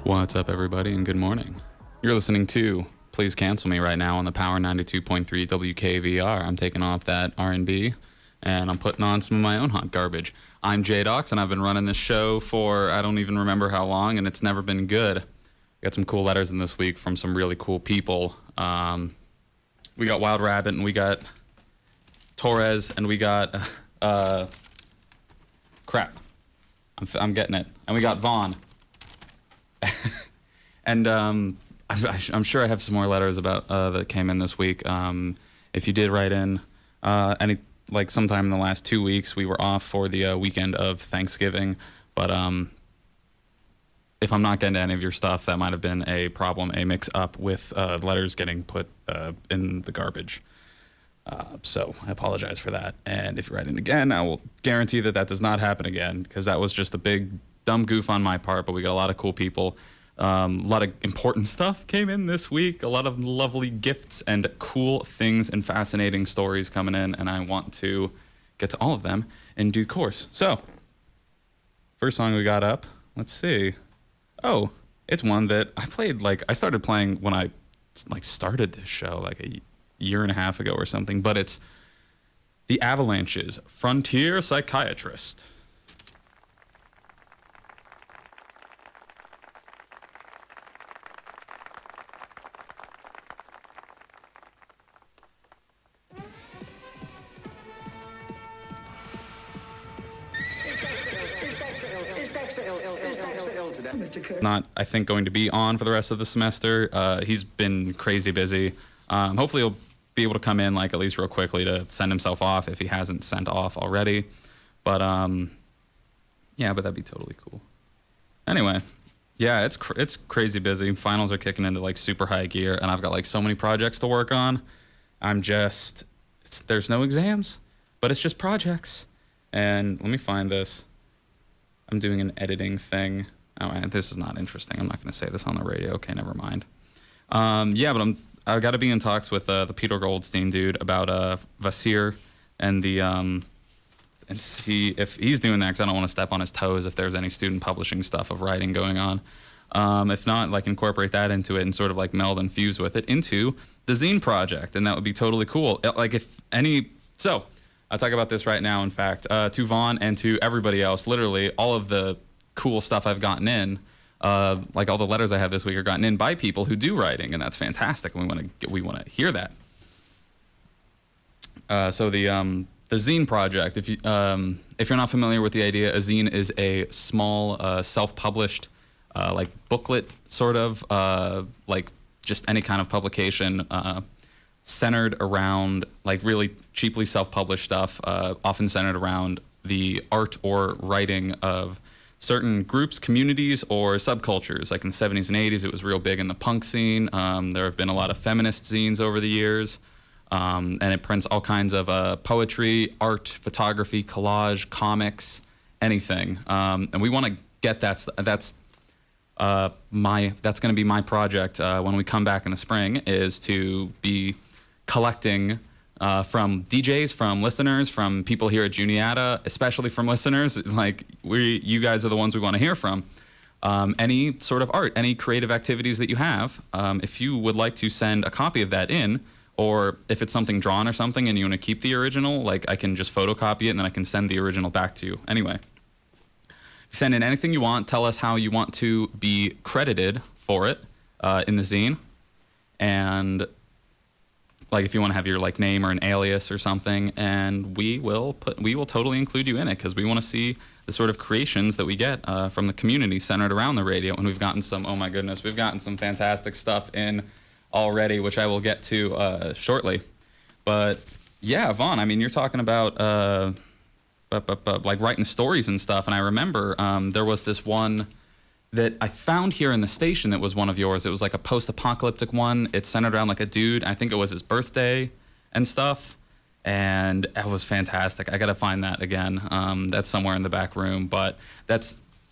What's up, everybody, and good morning. You're listening to Please Cancel Me right now on the Power 92.3 WKVR. I'm taking off that R&B, and I'm putting on some of my own hot garbage. I'm J-Dox, and I've been running this show for I don't even remember how long, and it's never been good. We got some cool letters in this week from some really cool people. We got Wild Rabbit, and we got Torres, and we got crap. I'm getting it. And we got Vaughn. And I'm sure I have some more letters about that came in this week. If you did write in sometime in the last 2 weeks, we were off for the weekend of Thanksgiving. But if I'm not getting to any of your stuff, that might have been a problem, a mix-up with letters getting put in the garbage. So I apologize for that. And if you write in again, I will guarantee that does not happen again, because that was just a big dumb goof on my part. But we got a lot of cool people. A lot of important stuff came in this week. A lot of lovely gifts and cool things and fascinating stories coming in. And I want to get to all of them in due course. So first song we got up, let's see. Oh, it's one that I played, I started playing when I started this show a year and a half ago or something, but it's The Avalanches, Frontier Psychiatrist. Not, I think, going to be on for the rest of the semester. He's been crazy busy. Hopefully he'll be able to come in at least real quickly to send himself off if he hasn't sent off already. But yeah, but that'd be totally cool. Anyway, yeah, it's crazy busy. Finals are kicking into super high gear, and I've got so many projects to work on. There's no exams, but it's just projects. And let me find this. I'm doing an editing thing. Oh, this is not interesting. I'm not going to say this on the radio. Okay, never mind. Yeah, but I've got to be in talks with the Peter Goldstein dude about Vasir and the and see if he's doing that, because I don't want to step on his toes if there's any student publishing stuff of writing going on. If not, incorporate that into it and sort of meld and fuse with it into the zine project, and that would be totally cool. So I'll talk about this right now. In fact, to Vaughn and to everybody else, literally all of the cool stuff I've gotten in, all the letters I have this week are gotten in by people who do writing, and that's fantastic. And we want to hear that. So the zine project, if you're not familiar with the idea, a zine is a small self-published booklet sort of just any kind of publication centered around really cheaply self-published stuff, often centered around the art or writing of certain groups, communities, or subcultures. In the 70s and 80s, it was real big in the punk scene. There have been a lot of feminist zines over the years, and it prints all kinds of poetry, art, photography, collage, comics, anything. And we want to get that. That's going to be my project when we come back in the spring, is to be collecting from DJs, from listeners, from people here at Juniata, especially from listeners. You guys are the ones we want to hear from. Any sort of art, any creative activities that you have, if you would like to send a copy of that in, or if it's something drawn or something and you want to keep the original, I can just photocopy it and then I can send the original back to you. Anyway, send in anything you want. Tell us how you want to be credited for it in the zine. And if you want to have your name or an alias or something, and we will totally include you in it, because we want to see the sort of creations that we get from the community centered around the radio. And we've gotten some fantastic stuff in already, which I will get to shortly. But yeah, Vaughn, you're talking about writing stories and stuff, and I remember there was this one that I found here in the station that was one of yours. It was a post-apocalyptic one. It's centered around a dude. I think it was his birthday and stuff. And it was fantastic. I got to find that again. That's somewhere in the back room. And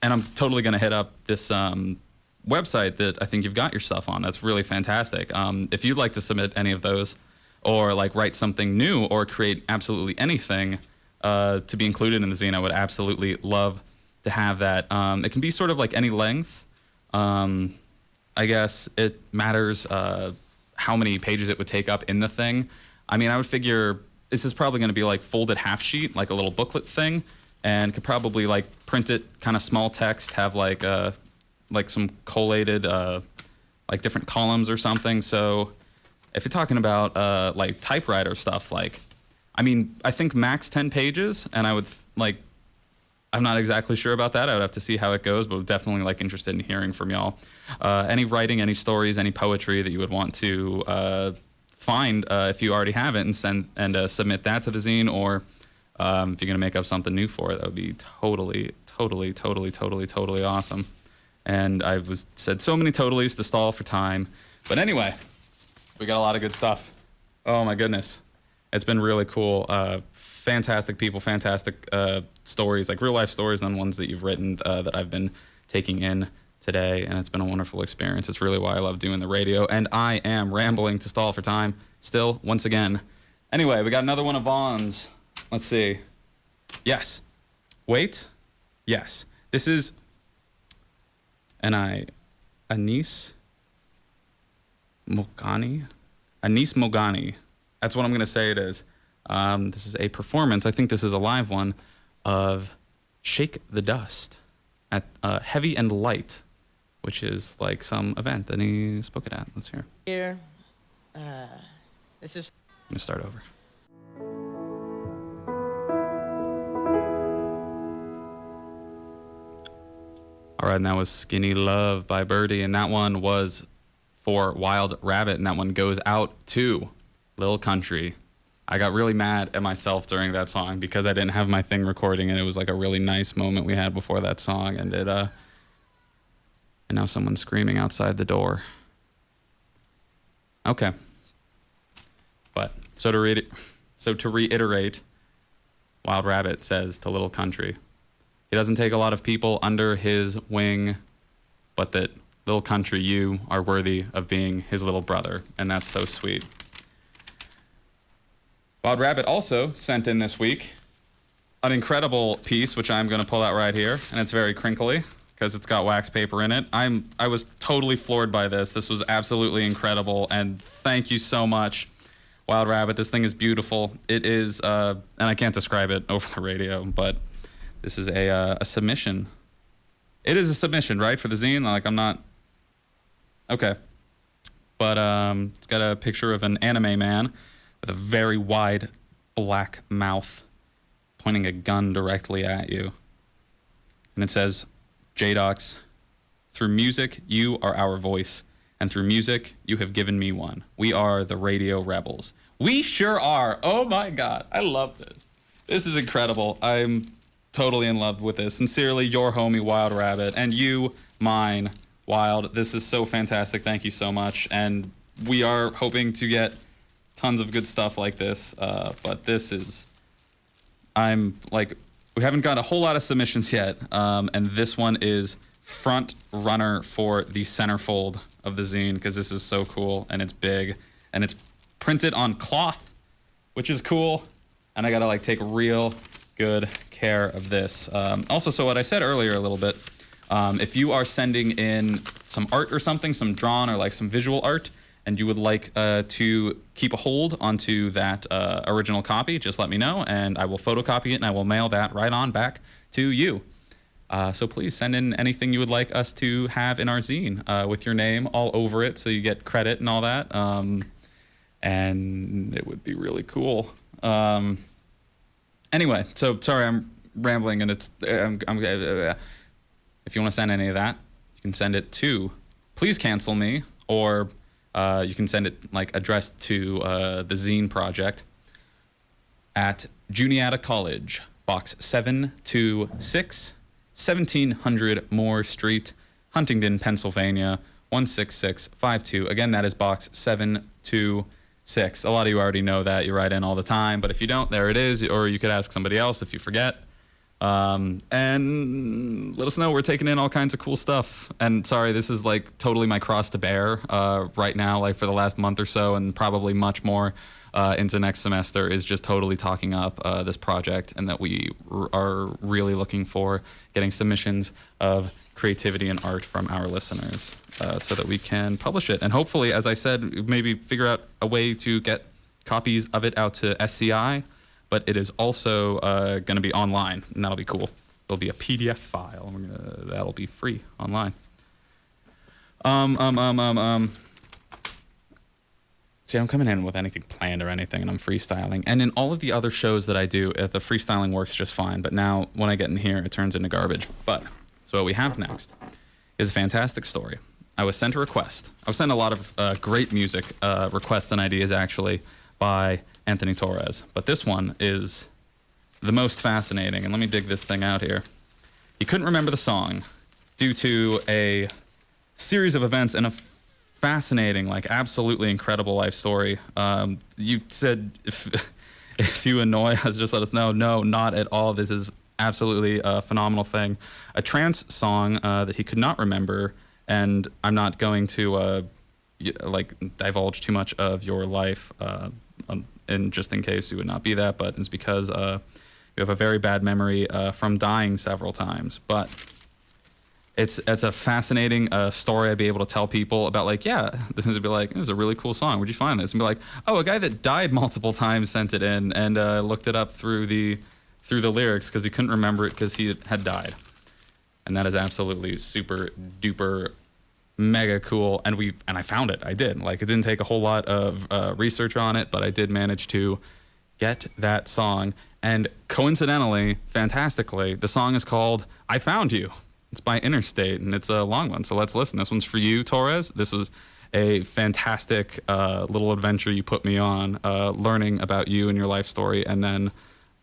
I'm totally going to hit up this website that I think you've got your stuff on. That's really fantastic. If you'd like to submit any of those, or write something new, or create absolutely anything to be included in the zine, I would absolutely love to have that. It can be sort of any length. I guess it matters how many pages it would take up in the thing. I mean, I would figure this is probably going to be like folded half sheet, like a little booklet thing, and could probably like print it kind of small text, have like some collated like different columns or something. So if you're talking about like typewriter stuff, like, I mean, I think max 10 pages, and I would like, I'm not exactly sure about that. I would have to see how it goes, but definitely like interested in hearing from y'all. Any writing, any stories, any poetry that you would want to find if you already have it, and send and submit that to the zine, or if you're gonna make up something new for it, that would be totally awesome. And I said so many totallys to stall for time, but anyway, we got a lot of good stuff. Oh my goodness, it's been really cool. Fantastic people, fantastic stories, like real life stories, and ones that you've written that I've been taking in today, and it's been a wonderful experience. It's really why I love doing the radio, and I am rambling to stall for time still, once again. Anyway, we got another one of Vaughn's. Let's see. Yes. Wait. Yes. This is Anis Mogani. Anis Mogani. That's what I'm going to say it is. This is a performance, I think this is a live one, of Shake the Dust at Heavy and Light, which is like some event that he spoke it at. Let's hear. Here, this is... I'm going to start over. All right, and that was Skinny Love by Birdie, and that one was for Wild Rabbit, and that one goes out to Little Country. I got really mad at myself during that song because I didn't have my thing recording, and it was like a really nice moment we had before that song, and and now someone's screaming outside the door. Okay. But so to reiterate, Wild Rabbit says to Little Country, he doesn't take a lot of people under his wing, but that Little Country, you are worthy of being his little brother, and that's so sweet. Wild Rabbit also sent in this week an incredible piece, which I'm going to pull out right here, and it's very crinkly because it's got wax paper in it. I was totally floored by this. This was absolutely incredible, and thank you so much, Wild Rabbit. This thing is beautiful. It is, and I can't describe it over the radio, but this is a submission. It is a submission, right, for the zine? Like, I'm not... Okay. But it's got a picture of an anime man with a very wide black mouth pointing a gun directly at you. And it says, J-Docs, through music, you are our voice. And through music, you have given me one. We are the Radio Rebels. We sure are. Oh, my God. I love this. This is incredible. I'm totally in love with this. Sincerely, your homie, Wild Rabbit. And you, mine, Wild. This is so fantastic. Thank you so much. And we are hoping to get tons of good stuff like this, but this is, we haven't got a whole lot of submissions yet, and this one is front runner for the centerfold of the zine, because this is so cool, and it's big, and it's printed on cloth, which is cool, and I gotta take real good care of this. Also, so what I said earlier a little bit, if you are sending in some art or something, some drawn or some visual art, and you would like to keep a hold onto that original copy, just let me know, and I will photocopy it, and I will mail that right on back to you. So please send in anything you would like us to have in our zine with your name all over it, so you get credit and all that, and it would be really cool. Anyway, so sorry I'm rambling, and if you want to send any of that, you can send it to Please Cancel Me, or you can send it addressed to the zine project at Juniata College Box 726, 1700 Moore Street, Huntingdon, Pennsylvania 16652. Again, that is Box 726. A lot of you already know that. You write in all the time, but if you don't, there it is. Or you could ask somebody else if you forget. And let us know. We're taking in all kinds of cool stuff. And sorry, this is totally my cross to bear right now, for the last month or so, and probably much more. into next semester is just totally talking up this project, and that we are really looking for getting submissions of creativity and art from our listeners so that we can publish it. And hopefully, as I said, maybe figure out a way to get copies of it out to SCI, but it is also going to be online, and that'll be cool. There'll be a PDF file, and that'll be free online. See, I'm coming in with anything planned or anything, and I'm freestyling. And in all of the other shows that I do, the freestyling works just fine. But now, when I get in here, it turns into garbage. But so what we have next is a fantastic story. I was sent a request. I was sent a lot of great music requests and ideas, actually, by Anthony Torres. But this one is the most fascinating. And let me dig this thing out here. He couldn't remember the song due to a series of events and a fascinating, like absolutely incredible life story. You said if you annoy us, just let us know. No, not at all. This is absolutely a phenomenal thing. A trance song that he could not remember, and I'm not going to like divulge too much of your life, and just in case you would not be that, but it's because you have a very bad memory from dying several times. But it's a fascinating story I'd be able to tell people about, like, yeah, this would be like, this is a really cool song. Where'd you find this? And be like, oh, a guy that died multiple times sent it in, and looked it up through the lyrics because he couldn't remember it because he had died. And that is absolutely super duper mega cool. And I found it. I did. Like, it didn't take a whole lot of research on it, but I did manage to get that song. And coincidentally, fantastically, the song is called I Found You. It's by Interstate, and it's a long one, so let's listen. This one's for you, Torres. This was a fantastic little adventure you put me on, learning about you and your life story, and then,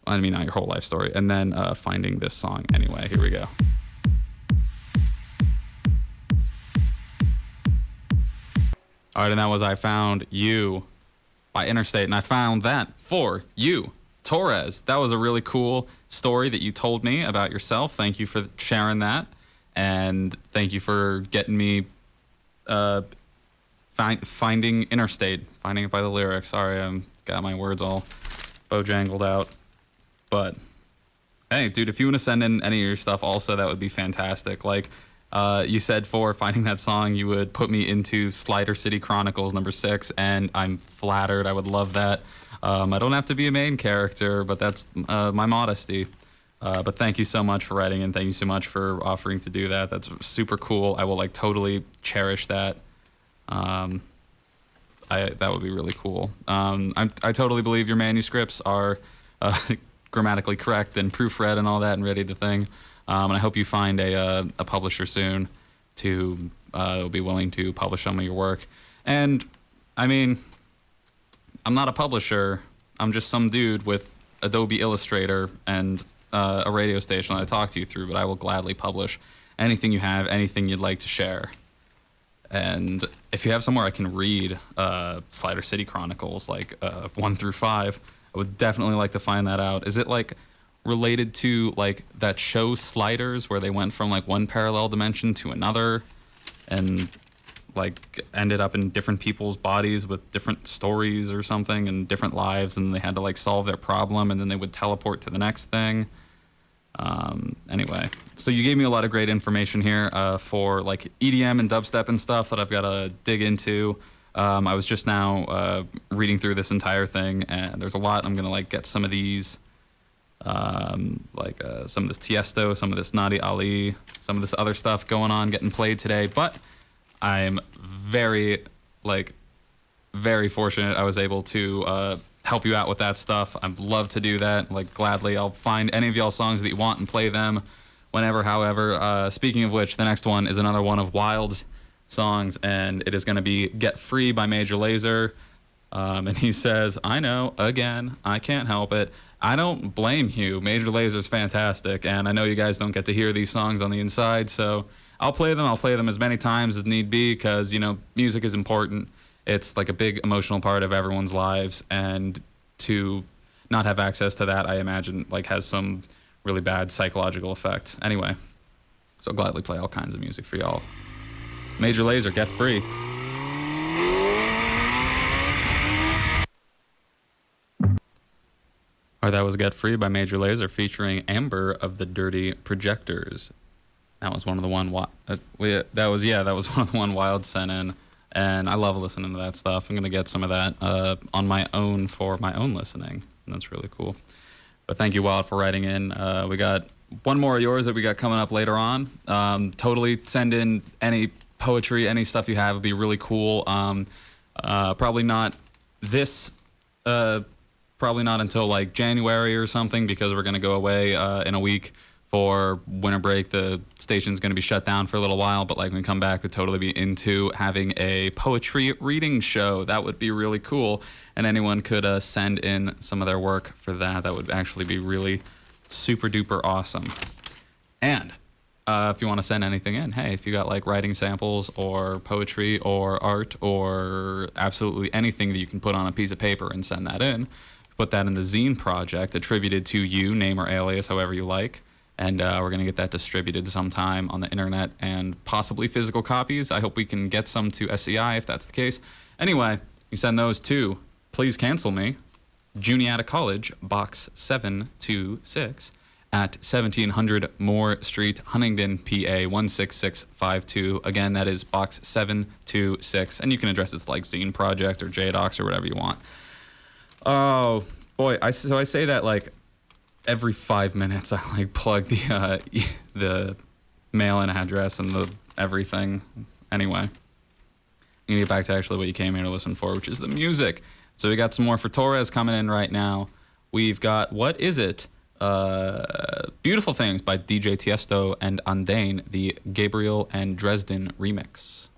I mean, not your whole life story, and then finding this song. Anyway, here we go. All right, and that was I Found You by Interstate, and I found that for you, Torres. That was a really cool story that you told me about yourself. Thank you for sharing that, and thank you for getting me finding Interstate, finding it by the lyrics. Sorry, I got my words all bojangled out, but hey, dude, if you want to send in any of your stuff also, that would be fantastic. Like you said, for finding that song, you would put me into Slider City Chronicles #6, and I'm flattered. I would love that. I don't have to be a main character, but that's my modesty. But thank you so much for writing, and thank you so much for offering to do that. That's super cool. I will like totally cherish that. That would be really cool. I totally believe your manuscripts are grammatically correct and proofread and all that and ready to thing. And I hope you find a publisher soon to be willing to publish some of your work. And I mean, I'm not a publisher. I'm just some dude with Adobe Illustrator and a radio station that I talk to you through, but I will gladly publish anything you have, anything you'd like to share. And if you have somewhere I can read Slider City Chronicles, like 1 through 5, I would definitely like to find that out. Is it like related to like that show Sliders, where they went from like one parallel dimension to another and like ended up in different people's bodies with different stories or something and different lives, and they had to like solve their problem, and then they would teleport to the next thing? Anyway, so you gave me a lot of great information here for like EDM and dubstep and stuff that I've got to dig into. I was just now reading through this entire thing, and there's a lot. I'm gonna like get some of these, some of this Tiesto, some of this Nadi Ali, some of this other stuff going on, getting played today. But I'm very fortunate I was able to help you out with that stuff. I'd love to do that, like gladly. I'll find any of y'all's songs that you want and play them whenever, however. Speaking of which, the next one is another one of Wild's songs, and it is going to be Get Free by Major Lazer. And he says, I know, again, I can't help it. I don't blame you. Major Lazer's fantastic, and I know you guys don't get to hear these songs on the inside, so I'll play them. I'll play them as many times as need be, because, you know, music is important. It's like a big emotional part of everyone's lives, and to not have access to that, I imagine, like, has some really bad psychological effect. Anyway, so I'll gladly play all kinds of music for y'all. Major Lazer, Get Free. Or that was Get Free by Major Lazer featuring Amber of the Dirty Projectors. That was one of the one that was one of the one Wild sent in, and I love listening to that stuff. I'm gonna get some of that on my own for my own listening. That's really cool. But thank you, Wild, for writing in. We got one more of yours that we got coming up later on. Totally send in any poetry, any stuff you have. It'd be really cool. Probably not this. Probably not until like January or something, because we're going to go away in a week for winter break. The station's going to be shut down for a little while, but like when we come back, we'd totally be into having a poetry reading show. That would be really cool. And anyone could send in some of their work for that. That would actually be really super duper awesome. And if you want to send anything in, hey, if you got like writing samples or poetry or art or absolutely anything that you can put on a piece of paper and send that in, put that in the zine project attributed to you, name or alias, however you like. And we're going to get that distributed sometime on the internet and possibly physical copies. I hope we can get some to SCI if that's the case. Anyway, you send those to Please Cancel Me, Juniata College Box 726 at 1700 Moore Street, Huntingdon, PA 16652. Again, that is Box 726. And you can address it to like Zine Project or JDocs or whatever you want. Oh boy, I say that like every 5 minutes. I like plug the mail-in address and the everything. Anyway, I'm gonna get back to actually what you came here to listen for, which is the music. So we got some more for Torres coming in right now. We've got What Is It? Beautiful Things by DJ Tiesto and Andane, the Gabriel and Dresden remix.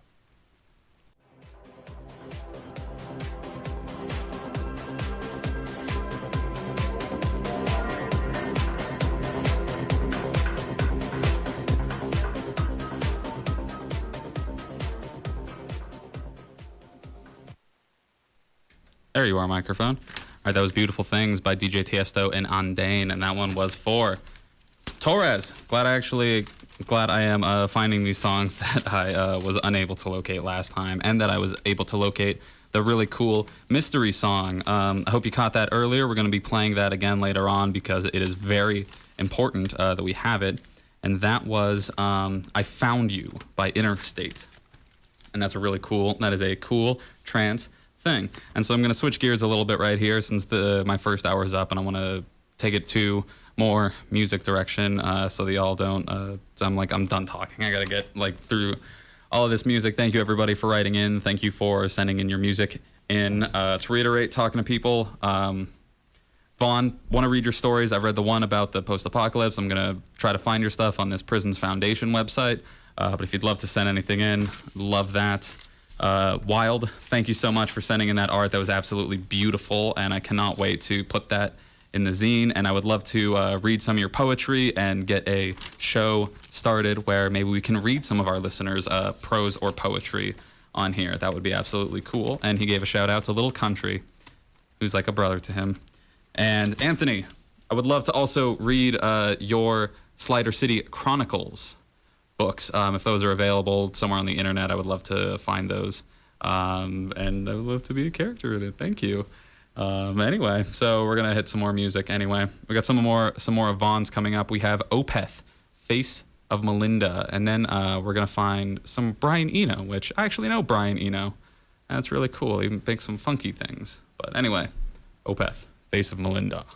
There you are, microphone. All right, that was Beautiful Things by DJ Tiesto and Andane, and that one was for Torres. Glad I am finding these songs that I was unable to locate last time, and that I was able to locate the really cool mystery song. I hope you caught that earlier. We're going to be playing that again later on because it is very important that we have it. And that was I Found You by Interstate. And that is a cool trance thing. And so I'm going to switch gears a little bit right here since my first hour is up, and I want to take it to more music direction so that y'all don't I'm done talking. I got to get like through all of this music. Thank you everybody for writing in. Thank you for sending in your music in. To reiterate, talking to people, Vaughn, want to read your stories. I've read the one about the post-apocalypse. I'm going to try to find your stuff on this Prisons Foundation website. But if you'd love to send anything in, love that. Wild, thank you so much for sending in that art. That was absolutely beautiful, and I cannot wait to put that in the zine. And I would love to read some of your poetry and get a show started where maybe we can read some of our listeners' prose or poetry on here. That would be absolutely cool. And he gave a shout out to Little Country, who's like a brother to him. And Anthony, I would love to also read your Slider City Chronicles books. If those are available somewhere on the internet, I would love to find those. And I would love to be a character in it. Thank you. Anyway, so we're going to hit some more music anyway. We got some more of Vaughn's coming up. We have Opeth, Face of Melinda. And then we're going to find some Brian Eno, which I actually know Brian Eno. That's really cool. He makes some funky things. But anyway, Opeth, Face of Melinda.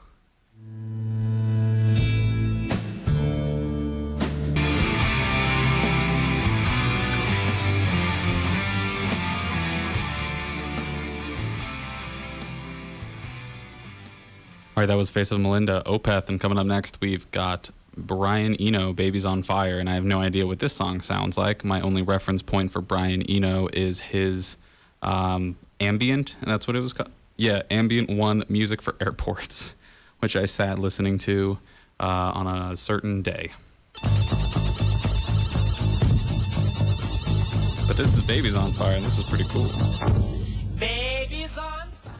All right, that was Face of Melinda, Opeth, and coming up next, we've got Brian Eno, Baby's on Fire, and I have no idea what this song sounds like. My only reference point for Brian Eno is his ambient, and that's what it was called. Yeah, Ambient One Music for Airports, which I sat listening to on a certain day. But this is Baby's on Fire, and this is pretty cool. Baby's on fire.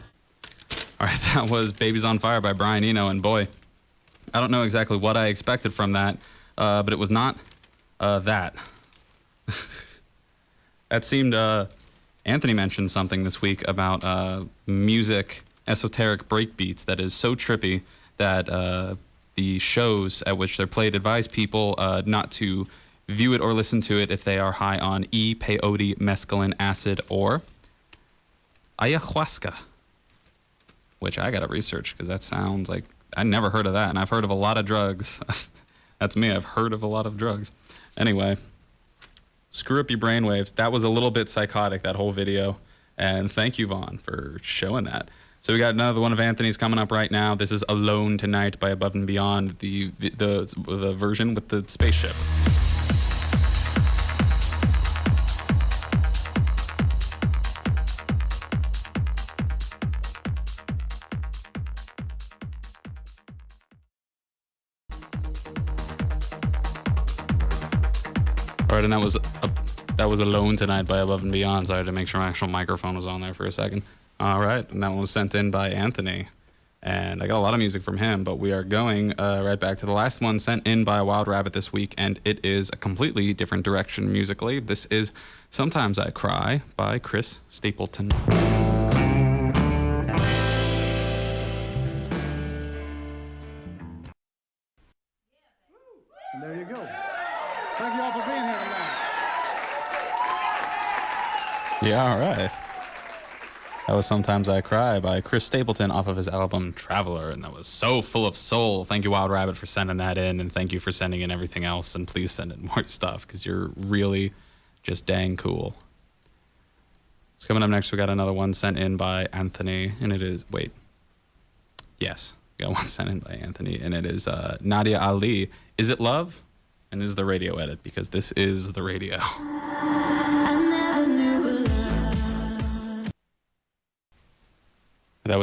All right, that was Baby's on Fire by Brian Eno, and boy, I don't know exactly what I expected from that, but it was not that. That seemed, Anthony mentioned something this week about music, esoteric breakbeats that is so trippy that the shows at which they're played advise people not to view it or listen to it if they are high on peyote, mescaline, acid, or ayahuasca, which I gotta research because that sounds like I never heard of that, and I've heard of a lot of drugs. That's me. I've heard of a lot of drugs. Anyway, screw up your brainwaves. That was a little bit psychotic, that whole video, and thank you, Vaughn, for showing that. So we got another one of Anthony's coming up right now. This is "Alone Tonight" by Above and Beyond, the version with the spaceship. All right, and that was "Alone Tonight" by Above and Beyond. So I had to make sure my actual microphone was on there for a second. All right, and that one was sent in by Anthony, and I got a lot of music from him. But we are going right back to the last one sent in by Wild Rabbit this week, and it is a completely different direction musically. This is "Sometimes I Cry" by Chris Stapleton. And there you go. Thank you all for being here tonight. Yeah, all right. That was "Sometimes I Cry" by Chris Stapleton off of his album Traveler, and that was so full of soul. Thank you, Wild Rabbit, for sending that in, and thank you for sending in everything else, and please send in more stuff, because you're really just dang cool. So coming up next, we got another one sent in by Anthony, and it is, we got one sent in by Anthony, and it is Nadia Ali, "Is It Love?" And this is the radio edit, because this is the radio. That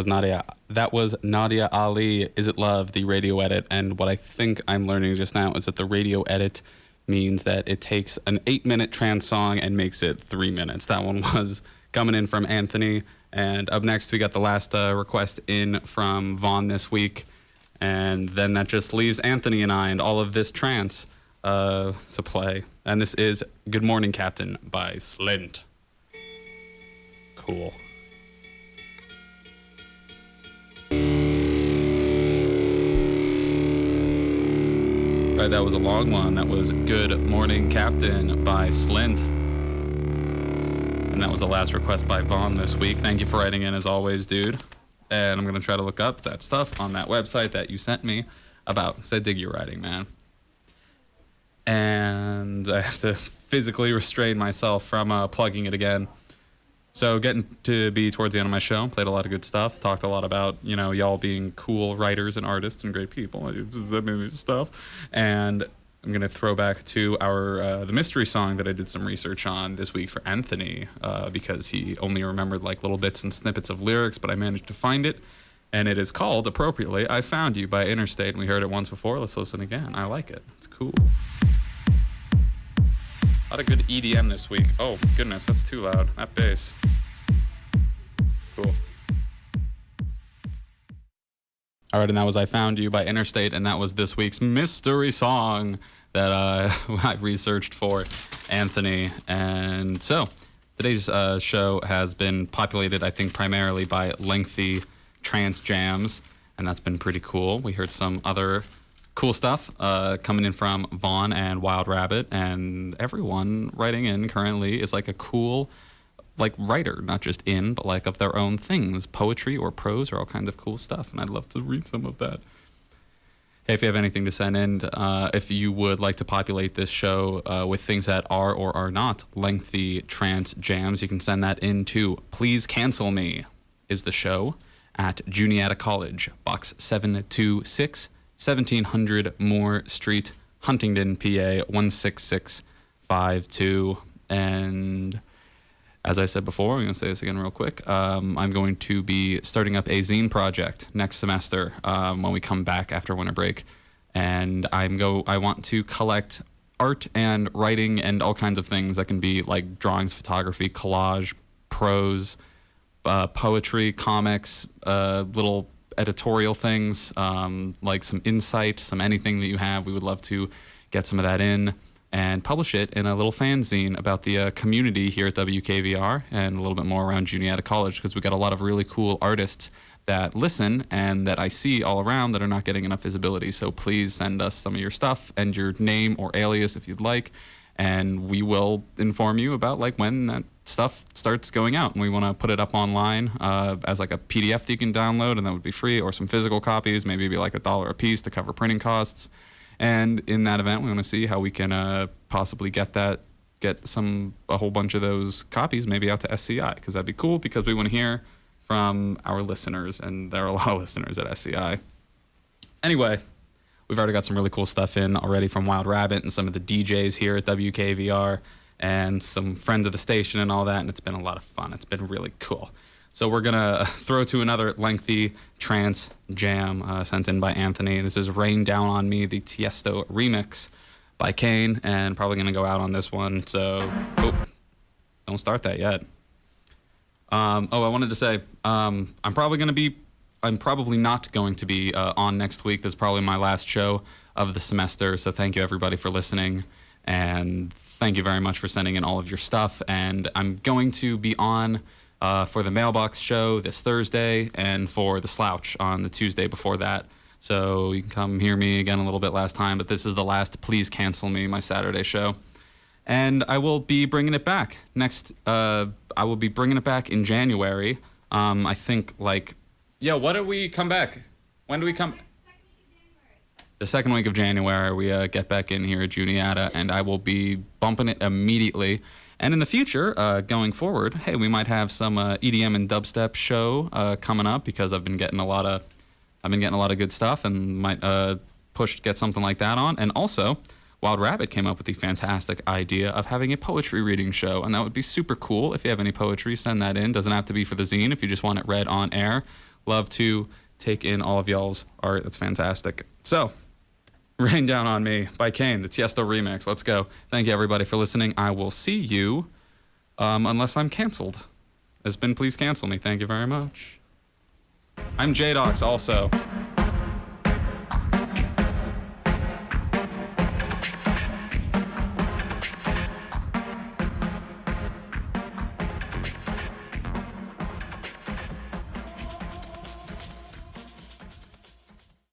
was Nadia Ali, "Is It Love?" the radio edit. And what I think I'm learning just now is that the radio edit means that it takes an 8-minute trance song and makes it 3 minutes. That one was coming in from Anthony. And up next, we got the last request in from Vaughn this week. And then that just leaves Anthony and I and all of this trance to play. And this is "Good Morning, Captain" by Slint. Cool. All right, that was a long one. That was "Good Morning, Captain" by Slint. And that was the last request by Vaughn this week. Thank you for writing in as always, dude. And I'm going to try to look up that stuff on that website that you sent me about, because I dig your writing, man. And I have to physically restrain myself from plugging it again. So getting to be towards the end of my show, played a lot of good stuff, talked a lot about, y'all being cool writers and artists and great people, stuff. And I'm going to throw back to our the mystery song that I did some research on this week for Anthony, because he only remembered like little bits and snippets of lyrics, but I managed to find it. And it is called, appropriately, "I Found You" by Interstate. And we heard it once before. Let's listen again. I like it. It's cool. A lot of good EDM this week. Oh, goodness, that's too loud. That bass. Cool. All right, and that was "I Found You" by Interstate, and that was this week's mystery song that I researched for Anthony. And so today's show has been populated, I think, primarily by lengthy trance jams, and that's been pretty cool. We heard some other cool stuff coming in from Vaughn and Wild Rabbit, and everyone writing in currently is like a cool writer, not just but like of their own things, poetry or prose or all kinds of cool stuff, and I'd love to read some of that. Hey, if you have anything to send in, if you would like to populate this show with things that are or are not lengthy trance jams, you can send that in to "Please Cancel Me" is the show at Juniata College Box 726, 1700 Moore Street, Huntingdon, PA 16652. And as I said before, I'm going to say this again real quick. I'm going to be starting up a zine project next semester when we come back after winter break. And I want to collect art and writing and all kinds of things that can be like drawings, photography, collage, prose, poetry, comics, little editorial things, like some insight, some anything that you have. We would love to get some of that in and publish it in a little fanzine about the community here at WKVR and a little bit more around Juniata College, because we got a lot of really cool artists that listen and that I see all around that are not getting enough visibility. So please send us some of your stuff and your name or alias if you'd like, and we will inform you about like when that stuff starts going out. And we want to put it up online as like a PDF that you can download, and that would be free, or some physical copies, maybe it'd be like $1 a piece to cover printing costs. And in that event, we want to see how we can possibly get a whole bunch of those copies maybe out to SCI, because that'd be cool, because we want to hear from our listeners, and there are a lot of listeners at SCI. Anyway, we've already got some really cool stuff in already from Wild Rabbit and some of the DJs here at WKVR and some friends of the station and all that, and it's been a lot of fun. It's been really cool. So we're going to throw to another lengthy trance jam sent in by Anthony. This is Rain Down on Me, the Tiesto remix by Kane, and probably going to go out on this one. So, don't start that yet. I wanted to say, I'm probably not going to be on next week. This is probably my last show of the semester. So thank you everybody for listening, and thank you very much for sending in all of your stuff. And I'm going to be on for the Mailbox show this Thursday, and for the Slouch on the Tuesday before that. So you can come hear me again a little bit last time, but this is the last Please Cancel Me, my Saturday show. And I will be bringing it back I will be bringing it back in January. I think when do we come back? When do we come? The second week of January, we get back in here at Juniata, and I will be bumping it immediately. And in the future, going forward, hey, we might have some EDM and dubstep show coming up, because I've been getting a lot of good stuff, and might get something like that on. And also, Wild Rabbit came up with the fantastic idea of having a poetry reading show, and that would be super cool. If you have any poetry, send that in. Doesn't have to be for the zine. If you just want it read on air, love to take in all of y'all's art. That's fantastic. So, Rain Down on Me by Kane, the Tiesto remix. Let's go. Thank you, everybody, for listening. I will see you, unless I'm canceled. It's been Please Cancel Me. Thank you very much. I'm J-Dox also.